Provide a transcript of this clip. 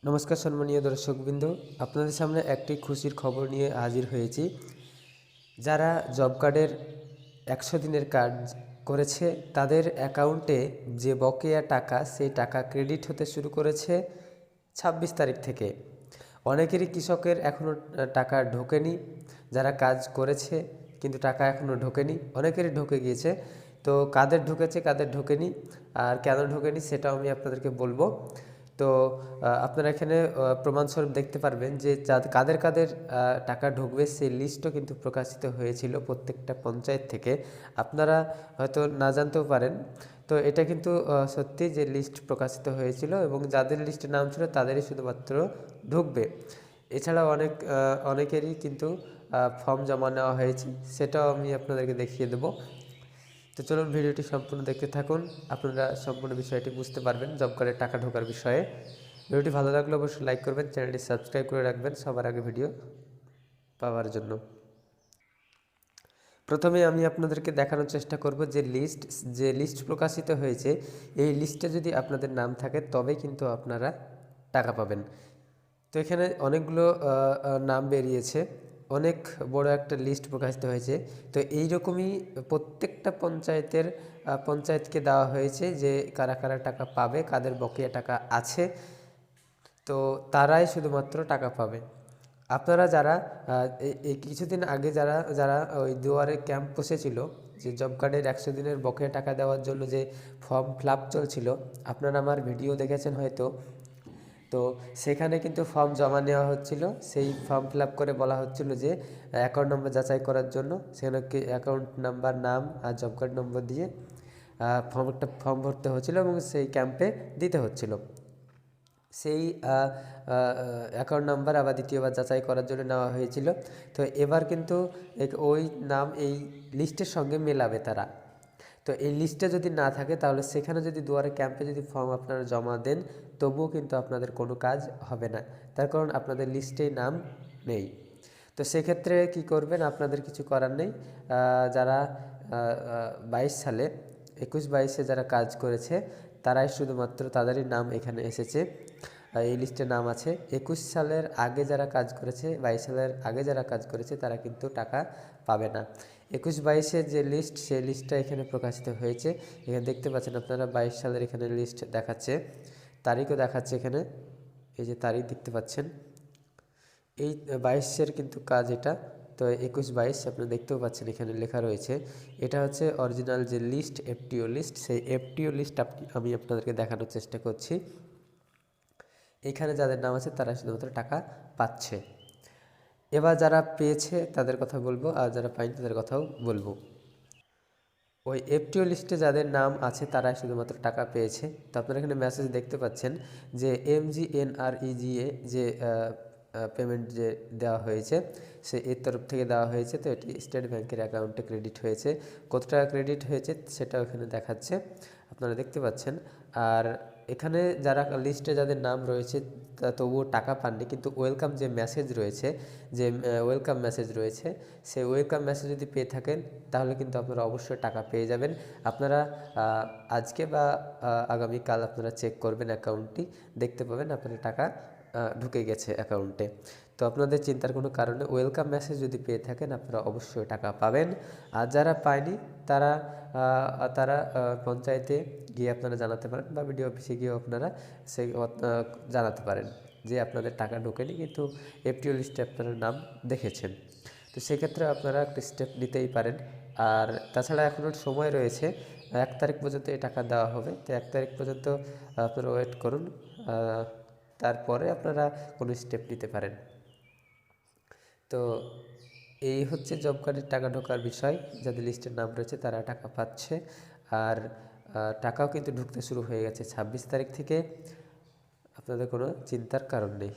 নমস্কার সম্মানীয় দর্শকবৃন্দ, আপনাদের সামনে একটি খুশির খবর নিয়ে হাজির হয়েছি। যারা জব কার্ডের 100 দিনের কাজ করেছে তাদের অ্যাকাউন্টে যে বকেয়া টাকা, সেই টাকা ক্রেডিট হতে শুরু করেছে 26 তারিখ থেকে। অনেকেরই কৃষকের এখনও টাকা ঢোকেনি, যারা কাজ করেছে কিন্তু টাকা এখনও ঢোকেনি, অনেকেরই ঢুকে গিয়েছে। তো কাদের ঢুকেছে কাদের ঢোকেনি আর কেন ঢোকেনি সেটাও আমি আপনাদেরকে বলবো। তো আপনারা এখানে প্রমাণস্বরূপ দেখতে পারবেন যে কাদের কাদের টাকা ঢুকবে সেই লিস্টও কিন্তু প্রকাশিত হয়েছিল প্রত্যেকটা পঞ্চায়েত থেকে। আপনারা হয়তো না জানতেও পারেন, তো এটা কিন্তু সত্যি যে লিস্ট প্রকাশিত হয়েছিল এবং যাদের লিস্টে নাম ছিল তাদেরই শুধুমাত্র ঢুকবে। এছাড়াও অনেকেরই কিন্তু ফর্ম জমা নেওয়া হয়েছে, সেটাও আমি আপনাদেরকে দেখিয়ে দেবো। তো চলুন ভিডিওটি সম্পূর্ণ দেখতে থাকুন, আপনারা সম্পূর্ণ বিষয়টি বুঝতে পারবেন জব কার্ডের টাকা ঢোকার বিষয়ে। ভিডিওটি ভালো লাগলে অবশ্যই লাইক করবেন, চ্যানেলটি সাবস্ক্রাইব করে রাখবেন সবার আগে ভিডিও পাওয়ার জন্য। প্রথমে আমি আপনাদেরকে দেখানোর চেষ্টা করব যে লিস্ট প্রকাশিত হয়েছে, এই লিস্টে যদি আপনাদের নাম থাকে তবে কিন্তু আপনারা টাকা পাবেন। তো এখানে অনেকগুলো নাম বেরিয়েছে, অনেক বড় একটা লিস্ট প্রকাশিত হয়েছে। তো এই রকমই প্রত্যেকটা পঞ্চায়েতকে দেওয়া হয়েছে যে কারা কারা টাকা পাবে, কাদের বকেয়া টাকা আছে, তো তারাই শুধুমাত্র টাকা পাবে। আপনারা যারা এই কিছুদিন আগে যারা যারা ওই দুয়ারে ক্যাম্প বসেছিল, যে জব কার্ডের 100 দিনের বকেয়া টাকা দেওয়ার জন্য যে ফর্ম ফিল আপ চলছিল, আপনারা আমার ভিডিও দেখেছেন হয়তো। তো সেখানে কিন্তু ফর্ম জমা নেওয়া হচ্ছিল, সেই ফর্ম ফিল আপ করে বলা হচ্ছিল যে অ্যাকাউন্ট নম্বর যাচাই করার জন্য। সেখানে অ্যাকাউন্ট নাম্বার, নাম আর জব কার্ড নম্বর দিয়ে ফর্ম ভরতে হচ্ছিল এবং সেই ক্যাম্পে দিতে হচ্ছিল। সেই অ্যাকাউন্ট নাম্বার আবার দ্বিতীয়বার যাচাই করার জন্য নেওয়া হয়েছিল। তো এবার কিন্তু ওই নাম এই লিস্টের সঙ্গে মেলাবে তারা। তো এই লিস্টে যদি না থাকে তাহলে সেখানে যদি দুয়ারে ক্যাম্পে যদি ফর্ম আপনারা জমা দেন তবুও কিন্তু আপনাদের কোনো কাজ হবে না, তার কারণ আপনাদের লিস্টেই নাম নেই। তো সেক্ষেত্রে কি করবেন, আপনাদের কিছু করার নেই। যারা 22 সালে 21-22-এ যারা কাজ করেছে তারাই শুধুমাত্র তাদেরই নাম এখানে এসেছে, এই লিস্টে নাম আছে। 21 সালের আগে যারা কাজ করেছে, 22 সালের আগে যারা কাজ করেছে তারা কিন্তু টাকা পাবে না। 21-22-এর যে লিস্ট, সেই লিস্টটা এখানে প্রকাশিত হয়েছে। এখানে দেখতে পাচ্ছেন আপনারা 22 সালের এখানে লিস্ট দেখাচ্ছে, তারিখও দেখাচ্ছে এখানে, এই যে তারিখ দেখতে পাচ্ছেন। এই 22-এর কিন্তু কাজ এটা। তো 21-22 আপনারা দেখতেও পাচ্ছেন এখানে লেখা রয়েছে। এটা হচ্ছে অরিজিনাল যে লিস্ট, এফটিও লিস্ট। সেই এফটিও লিস্ট আমি আপনাদেরকে দেখানোর চেষ্টা করছি। এখানে যাদের নাম আছে তারা শুধুমাত্র টাকা পাচ্ছে। এবার যারা পেয়েছে তাদের কথা বলবো, আর যারা পায়নি তাদের কথাও বলবো। ওই এফটিও লিস্টে যাদের নাম আছে তারাই শুধুমাত্র টাকা পেয়েছে। তো আপনারা এখানে মেসেজ দেখতে পাচ্ছেন যে MGNREGA যে পেমেন্ট যে দেওয়া হয়েছে, সে এর তরফ থেকে দেওয়া হয়েছে। তো এটি স্টেট ব্যাংকের অ্যাকাউন্টে ক্রেডিট হয়েছে। কত টাকা ক্রেডিট হয়েছে সেটাও এখানে দেখাচ্ছে, আপনারা দেখতে পাচ্ছেন। আর এখানে যারা লিস্টে যাদের নাম রয়েছে তবুও টাকা পাননি, কিন্তু ওয়েলকাম যে মেসেজ রয়েছে, যে ওয়েলকাম মেসেজ রয়েছে, সেই ওয়েলকাম মেসেজ যদি পেয়ে থাকেন তাহলে কিন্তু আপনারা অবশ্যই টাকা পেয়ে যাবেন। আপনারা আজকে বা আগামীকাল আপনারা চেক করবেন অ্যাকাউন্টটি, দেখতে পাবেন আপনার টাকা ঢুকে গেছে অ্যাকাউন্টে। তো আপনাদের চিন্তার কোনো কারণে, ওয়েলকাম মেসেজ যদি পেয়ে থাকেন আপনারা অবশ্যই টাকা পাবেন। আর যারা পায়নি তারা তারা পঞ্চায়েতে গিয়ে আপনারা জানাতে পারেন বা বিডিও অফিসে গিয়েও আপনারা সেই জানাতে পারেন যে আপনাদের টাকা ঢোকেনি কিন্তু এফটিও লিস্টে আপনারা নাম দেখেছেন। তো সেক্ষেত্রে আপনারা একটা স্টেপ নিতেই পারেন। আর তাছাড়া এখনও সময় রয়েছে, 1 তারিখ পর্যন্ত এই টাকা দেওয়া হবে। তো 1 তারিখ পর্যন্ত আপনারা ওয়েট করুন, তারপরে আপনারা কোনো স্টেপ নিতে পারেন। তো এই হচ্ছে জব কার্ডের টাকা ঢোকার বিষয়। যাদের লিস্টের নাম রয়েছে তারা টাকা পাচ্ছে, আর টাকাও কিন্তু ঢুকতে শুরু হয়ে গেছে 26 তারিখ থেকে। আপনাদের কোনো চিন্তার কারণ নেই।